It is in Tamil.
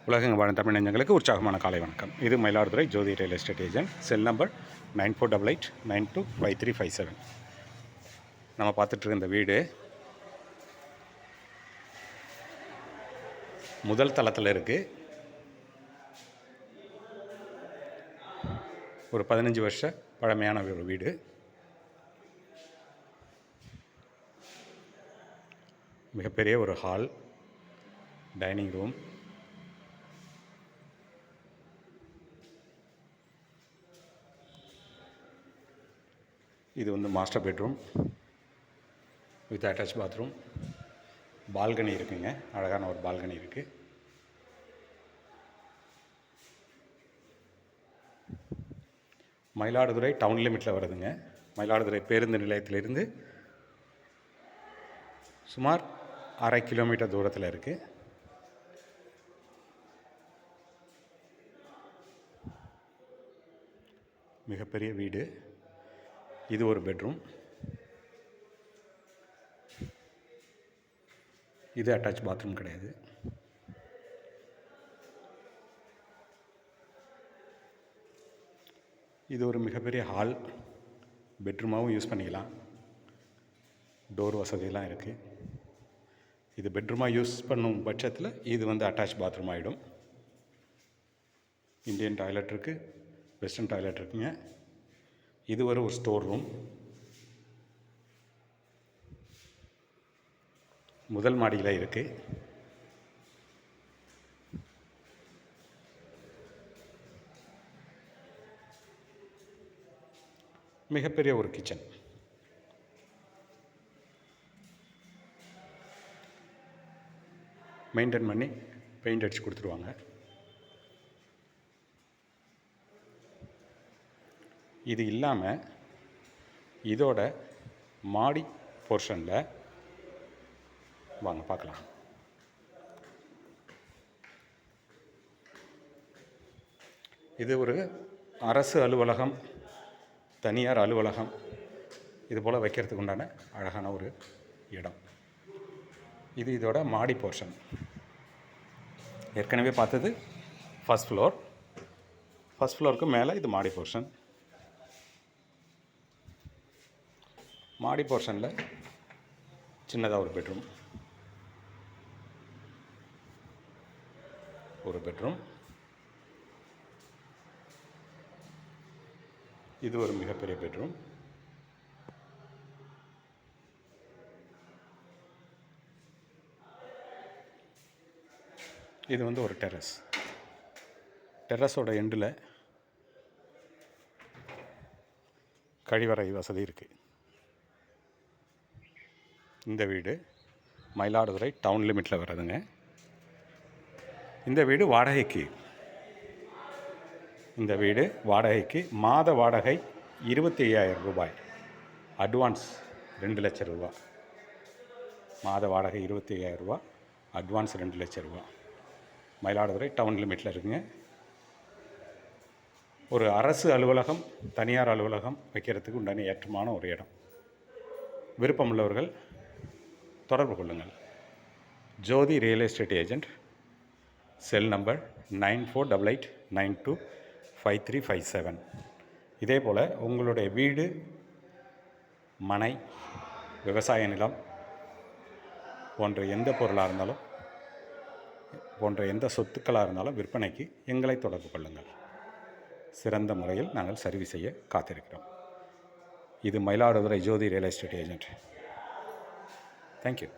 உலகெங்கும் வாழும் தமிழ் நெஞ்சங்களுக்கு உற்சாகமான காலை வணக்கம். இது மயிலாடுதுறை ஜோதி real estate agent. Cell number 9488925357. நம்ம பார்த்துட்ருக்க இந்த வீடு முதல் தளத்தில் இருக்குது. ஒரு 15 வருஷ பழமையான ஒரு வீடு. மிகப்பெரிய ஒரு ஹால், டைனிங் ரூம், இது வந்து master bedroom with attach bathroom. Balcony இருக்குங்க, அழகான ஒரு பால்கனி இருக்குது. மயிலாடுதுறை டவுன் லிமிட்டில் வருதுங்க. மயிலாடுதுறை பேருந்து நிலையத்திலிருந்து சுமார் 1/2 கிலோமீட்டர் தூரத்தில் இருக்குது. மிகப்பெரிய வீடு. இது ஒரு பெட்ரூம், இது அட்டாச் பாத்ரூம் கிடையாது. இது ஒரு மிகப்பெரிய ஹால், பெட்ரூமாகவும் யூஸ் பண்ணிக்கலாம். டோர் வசதியெல்லாம் இருக்குது. இது பெட்ரூமாக யூஸ் பண்ணும் பட்சத்தில் இது வந்து அட்டாச் பாத்ரூம் ஆகிடும். இந்தியன் டாய்லெட் இருக்குது, வெஸ்டர்ன் டாய்லெட் இருக்குங்க. இது ஒரு ஸ்டோர் ரூம். முதல் மாடியில் இருக்குது. மிகப்பெரிய ஒரு கிச்சன். மெயின்டைன் பண்ணி பெயிண்ட் அடித்து கொடுத்துருவாங்க. இது இல்லாமல் இதோட மாடி போர்ஷனில் வாங்க பார்க்கலாம். இது ஒரு அரசு அலுவலகம், தனியார் அலுவலகம், இது போல் வைக்கிறதுக்கு உண்டான அழகான ஒரு இடம். இது இதோட மாடி போர்ஷன். ஏற்கனவே பார்த்தது ஃபஸ்ட் ஃப்ளோர். ஃபஸ்ட் ஃப்ளோருக்கு மேலே இது மாடி போர்ஷன். மாடி போர்ஷனில் சின்னதாக ஒரு பெட்ரூம், இது ஒரு மிகப்பெரிய பெட்ரூம். இது வந்து ஒரு டெரஸ். டெரஸோட எண்டில் கழிவறை வசதி இருக்குது. இந்த வீடு மயிலாடுதுறை டவுன் லிமிட்டில் வருதுங்க. இந்த வீடு வாடகைக்கு மாத வாடகை 25,000 ரூபாய். அட்வான்ஸ் 2 லட்சம் ரூபா. மாத வாடகை 25,000 ரூபா, அட்வான்ஸ் 2 லட்சம் ரூபா. மயிலாடுதுறை டவுன் லிமிட்டில் இருக்குங்க. ஒரு அரசு அலுவலகம், தனியார் அலுவலகம் வைக்கிறதுக்கு உண்டான ஏற்றமான ஒரு இடம். விருப்பமுள்ளவர்கள் தொடர்பு கொள்ளுங்கள். Jyothi real estate agent. Cell number 9488925357. இதே போல் உங்களுடைய வீடு, மனை, விவசாய நிலம் போன்ற எந்த பொருளாக இருந்தாலும், போன்ற எந்த சொத்துக்களாக இருந்தாலும் விற்பனைக்கு எங்களை தொடர்பு கொள்ளுங்கள். சிறந்த முறையில் நாங்கள் சர்வீஸ் செய்ய காத்திருக்கிறோம். இது மயிலாடுதுறை ஜோதி real estate agent. Thank you.